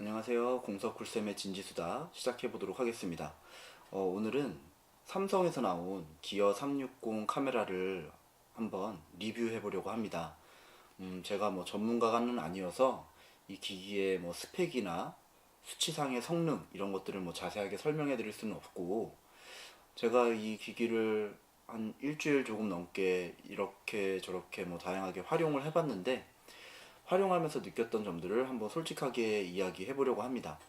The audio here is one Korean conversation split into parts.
안녕하세요. 공서쿨쌤의 진지수다 시작해보도록 하겠습니다. 오늘은 삼성에서 나온 기어 360 카메라를 한번 리뷰해보려고 합니다. 제가 뭐 전문가는 아니어서 이 기기의 뭐 스펙이나 수치상의 성능 이런 것들을 뭐 자세하게 설명해 드릴 수는 없고, 제가 이 기기를 한 일주일 조금 넘게 이렇게 저렇게 뭐 다양하게 활용을 해봤는데, 활용하면서 느꼈던 점들을 한번 솔직하게 이야기해 보려고 합니다.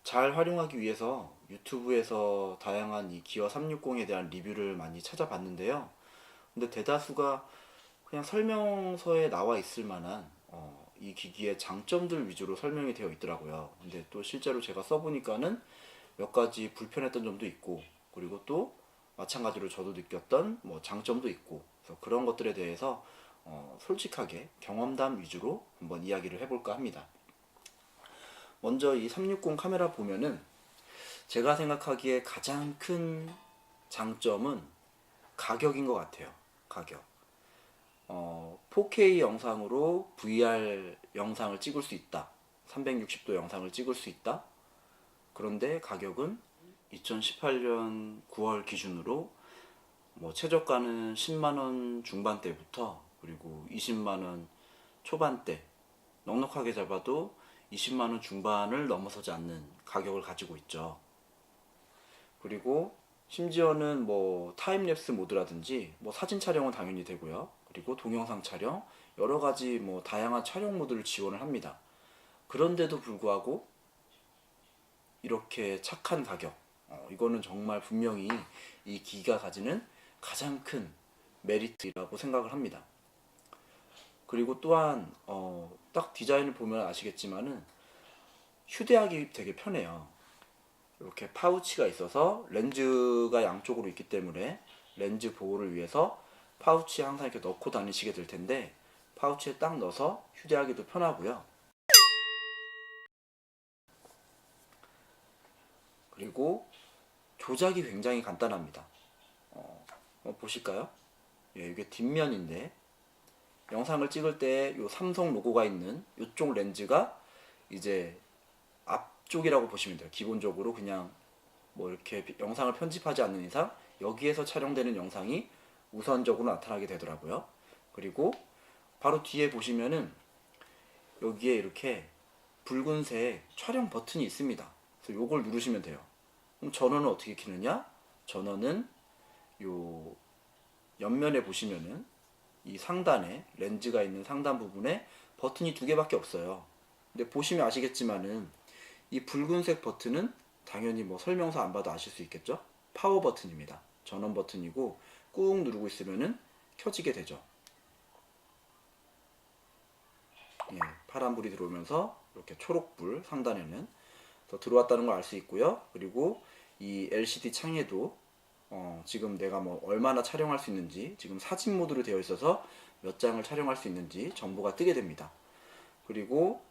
잘 활용하기 위해서 유튜브에서 다양한 이 기어 360에 대한 리뷰를 많이 찾아봤는데요. 근데 대다수가 그냥 설명서에 나와 있을 만한 이 기기의 장점들 위주로 설명이 되어 있더라고요. 근데 또 실제로 제가 써보니까는 몇 가지 불편했던 점도 있고, 그리고 또 마찬가지로 저도 느꼈던 뭐 장점도 있고, 그래서 그런 것들에 대해서 솔직하게 경험담 위주로 한번 이야기를 해볼까 합니다. 먼저 이 360 카메라 보면은 제가 생각하기에 가장 큰 장점은 가격인 것 같아요. 가격. 4K 영상으로 VR 영상을 찍을 수 있다. 360도 영상을 찍을 수 있다. 그런데 가격은 2018년 9월 기준으로 뭐 최저가는 10만원 중반대부터 그리고 20만원 초반대, 넉넉하게 잡아도 20만원 중반을 넘어서지 않는 가격을 가지고 있죠. 그리고 심지어는 뭐 타임랩스 모드라든지 뭐 사진 촬영은 당연히 되고요. 그리고 동영상 촬영, 여러 가지 뭐 다양한 촬영 모드를 지원을 합니다. 그런데도 불구하고 이렇게 착한 가격, 이거는 정말 분명히 이 기기가 가지는 가장 큰 메리트라고 생각을 합니다. 그리고 또한 딱 디자인을 보면 아시겠지만은 휴대하기 되게 편해요. 이렇게 파우치가 있어서 렌즈가 양쪽으로 있기 때문에 렌즈 보호를 위해서 파우치에 항상 이렇게 넣고 다니시게 될 텐데, 파우치에 딱 넣어서 휴대하기도 편하고요. 그리고 조작이 굉장히 간단합니다. 보실까요? 예, 이게 뒷면인데 영상을 찍을 때 요 삼성 로고가 있는 이쪽 렌즈가 이제 앞쪽이라고 보시면 돼요. 기본적으로 그냥 뭐 이렇게 영상을 편집하지 않는 이상 여기에서 촬영되는 영상이 우선적으로 나타나게 되더라고요. 그리고 바로 뒤에 보시면은 여기에 이렇게 붉은색 촬영 버튼이 있습니다. 그래서 요걸 누르시면 돼요. 그럼 전원은 어떻게 켜느냐? 전원은 요 옆면에 보시면은 이 상단에 렌즈가 있는 상단 부분에 버튼이 두 개밖에 없어요. 근데 보시면 아시겠지만은 이 붉은색 버튼은 당연히 뭐 설명서 안 봐도 아실 수 있겠죠? 파워 버튼입니다. 전원 버튼이고 꾹 누르고 있으면은 켜지게 되죠. 예, 파란불이 들어오면서 이렇게 초록불 상단에는 더 들어왔다는 걸 알 수 있고요. 그리고 이 LCD 창에도 지금 내가 뭐 얼마나 촬영할 수 있는지, 지금 사진 모드로 되어 있어서 몇 장을 촬영할 수 있는지 정보가 뜨게 됩니다. 그리고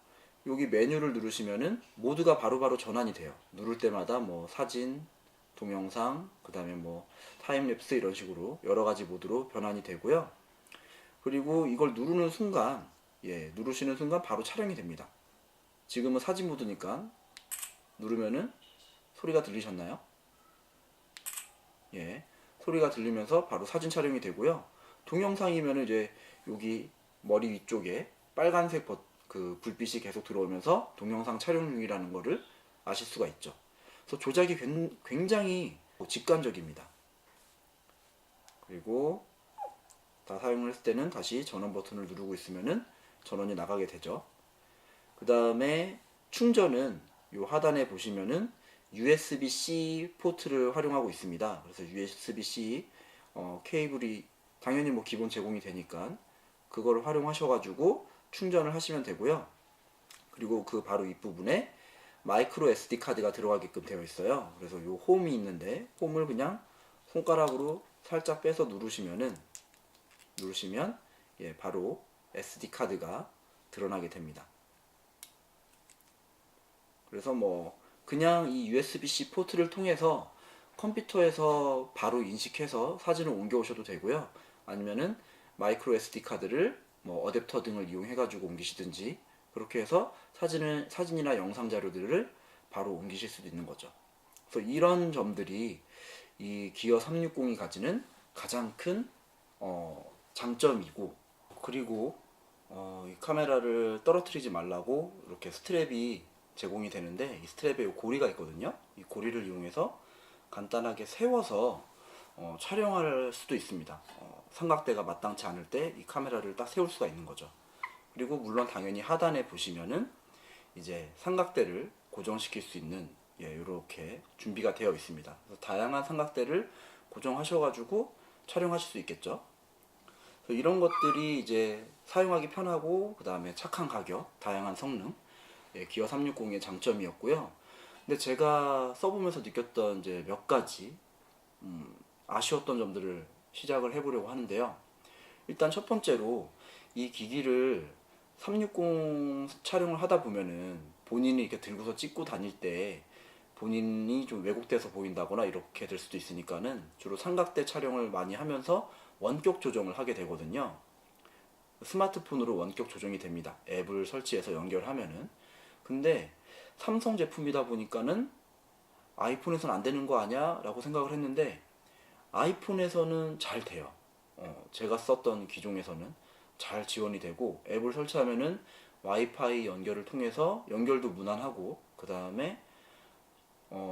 여기 메뉴를 누르시면은 모드가 바로바로 전환이 돼요. 누를 때마다 뭐 사진, 동영상, 그 다음에 뭐 타임랩스 이런 식으로 여러 가지 모드로 변환이 되고요. 그리고 이걸 누르는 순간, 누르시는 순간 바로 촬영이 됩니다. 지금은 사진 모드니까 누르면은 소리가 들리셨나요? 예, 소리가 들리면서 바로 사진 촬영이 되고요. 동영상이면 이제 여기 머리 위쪽에 빨간색 그 불빛이 계속 들어오면서 동영상 촬영 중이라는 것을 아실 수가 있죠. 그래서 조작이 굉장히 직관적입니다. 그리고 다 사용을 했을 때는 다시 전원 버튼을 누르고 있으면은 전원이 나가게 되죠. 그 다음에 충전은 요 하단에 보시면은 USB-C 포트를 활용하고 있습니다. 그래서 USB-C 케이블이 당연히 뭐 기본 제공이 되니까 그거를 활용하셔가지고 충전을 하시면 되고요. 그리고 그 바로 윗부분에 마이크로 SD 카드가 들어가게끔 되어 있어요. 그래서 요 홈이 있는데 홈을 그냥 손가락으로 살짝 빼서 누르시면 바로 SD 카드가 드러나게 됩니다. 그래서 뭐 그냥 이 USB-C 포트를 통해서 컴퓨터에서 바로 인식해서 사진을 옮겨 오셔도 되고요. 아니면은 마이크로 SD 카드를 뭐 어댑터 등을 이용해 가지고 옮기시든지 그렇게 해서 사진이나 영상 자료들을 바로 옮기실 수도 있는 거죠. 그래서 이런 점들이 이 기어 360이 가지는 가장 큰 장점이고, 그리고 이 카메라를 떨어뜨리지 말라고 이렇게 스트랩이 제공이 되는데, 이 스트랩에 이 고리가 있거든요. 이 고리를 이용해서 간단하게 세워서 촬영할 수도 있습니다. 삼각대가 마땅치 않을 때 이 카메라를 딱 세울 수가 있는 거죠. 그리고 물론 당연히 하단에 보시면은 이제 삼각대를 고정시킬 수 있는, 이렇게 준비가 되어 있습니다. 그래서 다양한 삼각대를 고정하셔가지고 촬영하실 수 있겠죠. 그래서 이런 것들이 이제 사용하기 편하고, 그 다음에 착한 가격, 다양한 성능, 기어 360의 장점이었고요. 근데 제가 써보면서 느꼈던 이제 몇 가지 아쉬웠던 점들을 시작을 해보려고 하는데요. 일단 첫 번째로 이 기기를 360 촬영을 하다 보면은 본인이 이렇게 들고서 찍고 다닐 때 본인이 좀 왜곡돼서 보인다거나 이렇게 될 수도 있으니까는 주로 삼각대 촬영을 많이 하면서 원격 조정을 하게 되거든요. 스마트폰으로 원격 조정이 됩니다. 앱을 설치해서 연결하면은. 근데 삼성 제품이다 보니까는 아이폰에서는 안 되는 거 아니야? 라고 생각을 했는데, 아이폰에서는 잘 돼요. 제가 썼던 기종에서는 잘 지원이 되고, 앱을 설치하면은 와이파이 연결을 통해서 연결도 무난하고, 그 다음에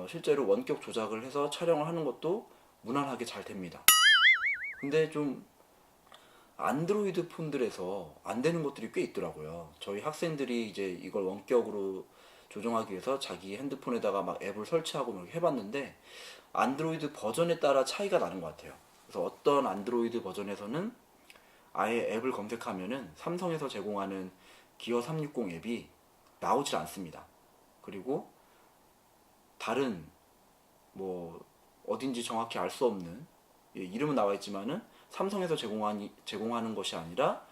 실제로 원격 조작을 해서 촬영을 하는 것도 무난하게 잘 됩니다. 근데 좀 안드로이드 폰들에서 안 되는 것들이 꽤 있더라고요. 저희 학생들이 이제 이걸 원격으로 조정하기 위해서 자기 핸드폰에다가 막 앱을 설치하고 막 해봤는데, 안드로이드 버전에 따라 차이가 나는 것 같아요. 그래서 어떤 안드로이드 버전에서는 아예 앱을 검색하면은 삼성에서 제공하는 기어 360 앱이 나오질 않습니다. 그리고 다른 뭐 어딘지 정확히 알 수 없는, 이름은 나와 있지만은 삼성에서 제공하는 것이 아니라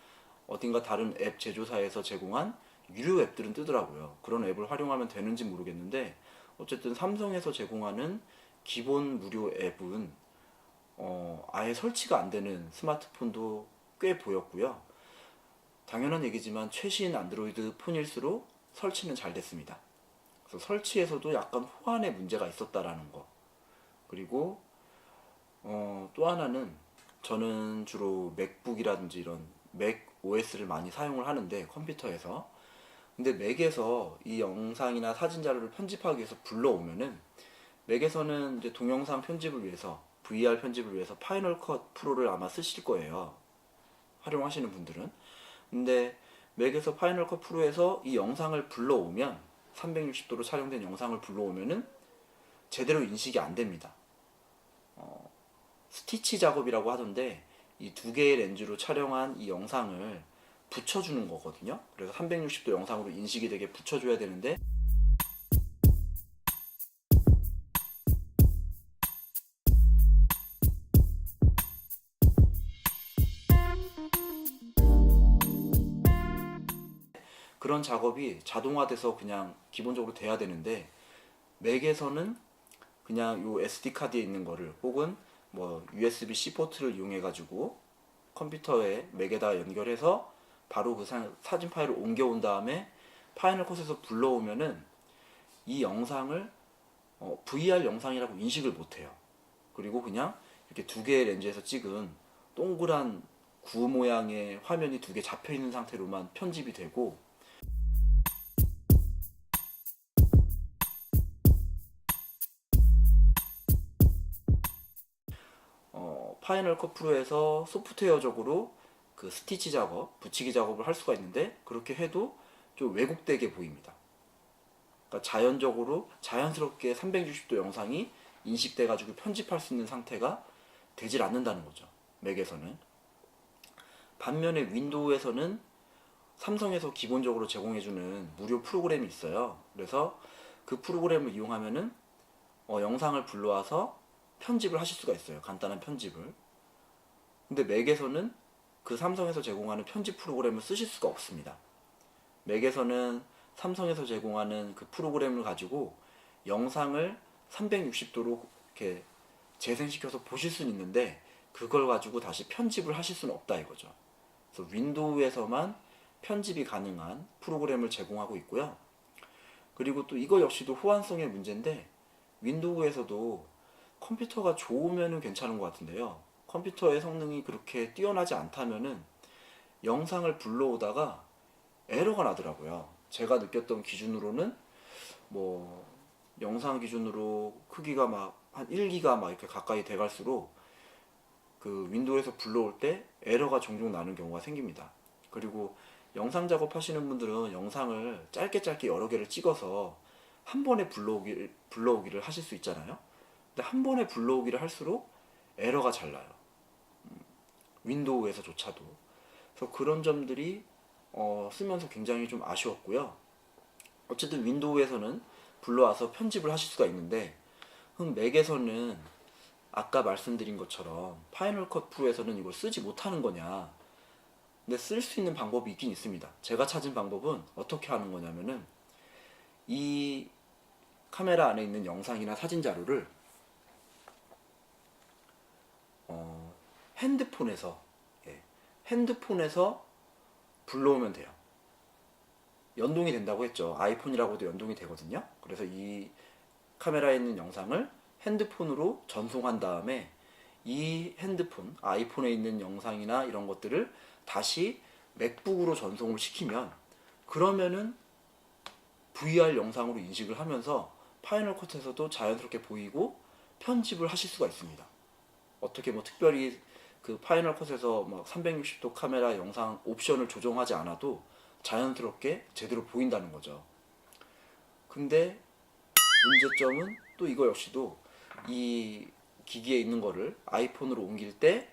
어딘가 다른 앱 제조사에서 제공한 유료 앱들은 뜨더라고요. 그런 앱을 활용하면 되는지 모르겠는데, 어쨌든 삼성에서 제공하는 기본 무료 앱은 아예 설치가 안 되는 스마트폰도 꽤 보였고요. 당연한 얘기지만 최신 안드로이드 폰일수록 설치는 잘 됐습니다. 그래서 설치에서도 약간 호환에 문제가 있었다라는 거. 그리고 또 하나는, 저는 주로 맥북이라든지 이런 맥 OS를 많이 사용을 하는데, 컴퓨터에서. 근데 맥에서 이 영상이나 사진 자료를 편집하기 위해서 불러오면은, 맥에서는 이제 동영상 편집을 위해서, VR 편집을 위해서 파이널 컷 프로를 아마 쓰실 거예요. 활용하시는 분들은. 근데 맥에서 파이널 컷 프로에서 이 영상을 불러오면, 360도로 촬영된 영상을 불러오면은 제대로 인식이 안 됩니다. 스티치 작업이라고 하던데, 이 두 개의 렌즈로 촬영한 이 영상을 붙여주는 거거든요. 그래서 360도 영상으로 인식이 되게 붙여줘야 되는데, 그런 작업이 자동화돼서 그냥 기본적으로 돼야 되는데, 맥에서는 그냥 요 SD 카드에 있는 거를, 혹은 뭐 USB-C 포트를 이용해 가지고 컴퓨터에 맥에다 연결해서 바로 그 사진 파일을 옮겨온 다음에 파이널 컷에서 불러오면은 이 영상을 VR 영상이라고 인식을 못해요. 그리고 그냥 이렇게 두 개의 렌즈에서 찍은 동그란 구 모양의 화면이 두 개 잡혀 있는 상태로만 편집이 되고, 파이널 컷 프로에서 소프트웨어적으로 그 스티치 작업, 붙이기 작업을 할 수가 있는데, 그렇게 해도 좀 왜곡되게 보입니다. 그러니까 자연스럽게 360도 영상이 인식돼 가지고 편집할 수 있는 상태가 되질 않는다는 거죠. 맥에서는. 반면에 윈도우에서는 삼성에서 기본적으로 제공해주는 무료 프로그램이 있어요. 그래서 그 프로그램을 이용하면은 영상을 불러와서 편집을 하실 수가 있어요. 간단한 편집을. 근데 맥에서는 그 삼성에서 제공하는 편집 프로그램을 쓰실 수가 없습니다. 맥에서는 삼성에서 제공하는 그 프로그램을 가지고 영상을 360도로 이렇게 재생시켜서 보실 수는 있는데, 그걸 가지고 다시 편집을 하실 수는 없다 이거죠. 그래서 윈도우에서만 편집이 가능한 프로그램을 제공하고 있고요. 그리고 또 이거 역시도 호환성의 문제인데, 윈도우에서도 컴퓨터가 좋으면 괜찮은 것 같은데요. 컴퓨터의 성능이 그렇게 뛰어나지 않다면은 영상을 불러오다가 에러가 나더라고요. 제가 느꼈던 기준으로는 뭐 영상 기준으로 크기가 막 한 1기가 막 이렇게 가까이 돼갈수록 그 윈도우에서 불러올 때 에러가 종종 나는 경우가 생깁니다. 그리고 영상 작업하시는 분들은 영상을 짧게 짧게 여러 개를 찍어서 한 번에 불러오기를 하실 수 있잖아요. 근데 한 번에 불러오기를 할수록 에러가 잘 나요. 윈도우에서조차도. 그래서 그런 점들이 쓰면서 굉장히 좀 아쉬웠고요. 어쨌든 윈도우에서는 불러와서 편집을 하실 수가 있는데, 맥에서는 아까 말씀드린 것처럼 파이널 컷 프로에서는 이걸 쓰지 못하는 거냐. 근데 쓸 수 있는 방법이 있긴 있습니다. 제가 찾은 방법은 어떻게 하는 거냐면은, 이 카메라 안에 있는 영상이나 사진 자료를 핸드폰에서 예, 핸드폰에서 불러오면 돼요. 연동이 된다고 했죠. 아이폰이라고도 연동이 되거든요. 그래서 이 카메라에 있는 영상을 핸드폰으로 전송한 다음에 이 핸드폰, 아이폰에 있는 영상이나 이런 것들을 다시 맥북으로 전송을 시키면, 그러면은 VR 영상으로 인식을 하면서 파이널 컷에서도 자연스럽게 보이고 편집을 하실 수가 있습니다. 어떻게 뭐 특별히 그 파이널 컷에서 막 360도 카메라 영상 옵션을 조정하지 않아도 자연스럽게 제대로 보인다는 거죠. 근데 문제점은 또 이거 역시도 이 기기에 있는 거를 아이폰으로 옮길 때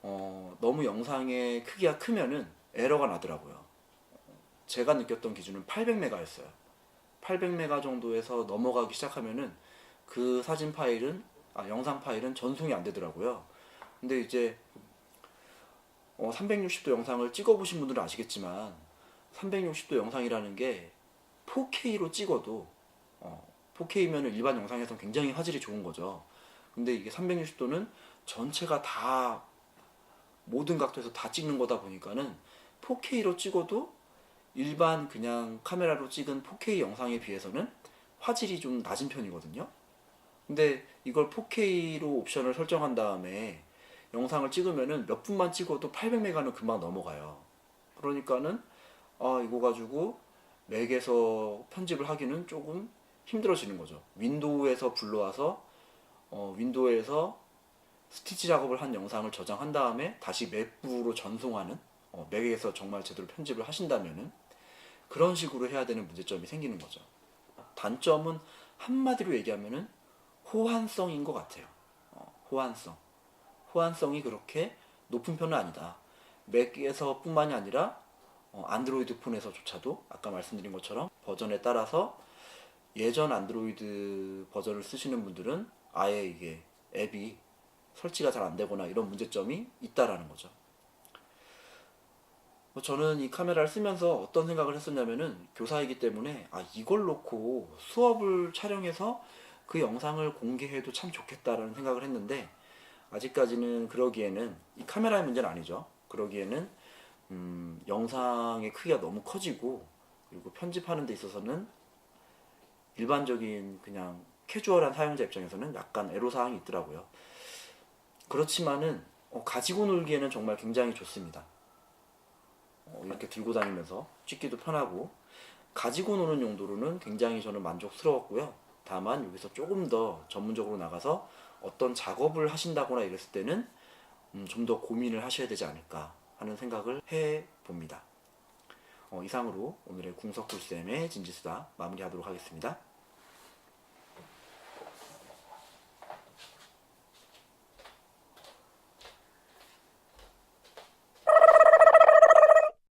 너무 영상의 크기가 크면은 에러가 나더라고요. 제가 느꼈던 기준은 800메가였어요. 800메가 정도에서 넘어가기 시작하면은 그 사진 파일은 영상 파일은 전송이 안 되더라고요. 근데 이제 360도 영상을 찍어보신 분들은 아시겠지만 360도 영상이라는 게 4K로 찍어도 4K면은 일반 영상에서 굉장히 화질이 좋은 거죠. 근데 이게 360도는 전체가 다 모든 각도에서 다 찍는 거다 보니까는 4K로 찍어도 일반 그냥 카메라로 찍은 4K 영상에 비해서는 화질이 좀 낮은 편이거든요. 근데 이걸 4K로 옵션을 설정한 다음에 영상을 찍으면은 몇 분만 찍어도 800메가는 금방 넘어가요. 그러니까는 이거 가지고 맥에서 편집을 하기는 조금 힘들어지는 거죠. 윈도우에서 불러와서 윈도우에서 스티치 작업을 한 영상을 저장한 다음에 다시 맥북으로 전송하는, 맥에서 정말 제대로 편집을 하신다면은 그런 식으로 해야 되는 문제점이 생기는 거죠. 단점은 한마디로 얘기하면은 호환성인 것 같아요. 호환성. 호환성이 그렇게 높은 편은 아니다. 맥에서 뿐만이 아니라 안드로이드 폰에서조차도 아까 말씀드린 것처럼 버전에 따라서 예전 안드로이드 버전을 쓰시는 분들은 아예 이게 앱이 설치가 잘 안 되거나 이런 문제점이 있다라는 거죠. 저는 이 카메라를 쓰면서 어떤 생각을 했었냐면은, 교사이기 때문에 이걸 놓고 수업을 촬영해서 그 영상을 공개해도 참 좋겠다라는 생각을 했는데, 아직까지는 그러기에는 이 카메라의 문제는 아니죠. 그러기에는 영상의 크기가 너무 커지고, 그리고 편집하는 데 있어서는 일반적인 그냥 캐주얼한 사용자 입장에서는 약간 애로사항이 있더라고요. 그렇지만은 가지고 놀기에는 정말 굉장히 좋습니다. 이렇게 들고 다니면서 찍기도 편하고 가지고 노는 용도로는 굉장히 저는 만족스러웠고요. 다만 여기서 조금 더 전문적으로 나가서 어떤 작업을 하신다거나 이랬을 때는 좀 더 고민을 하셔야 되지 않을까 하는 생각을 해봅니다. 이상으로 오늘의 궁석불쌤의 진지수다 마무리하도록 하겠습니다.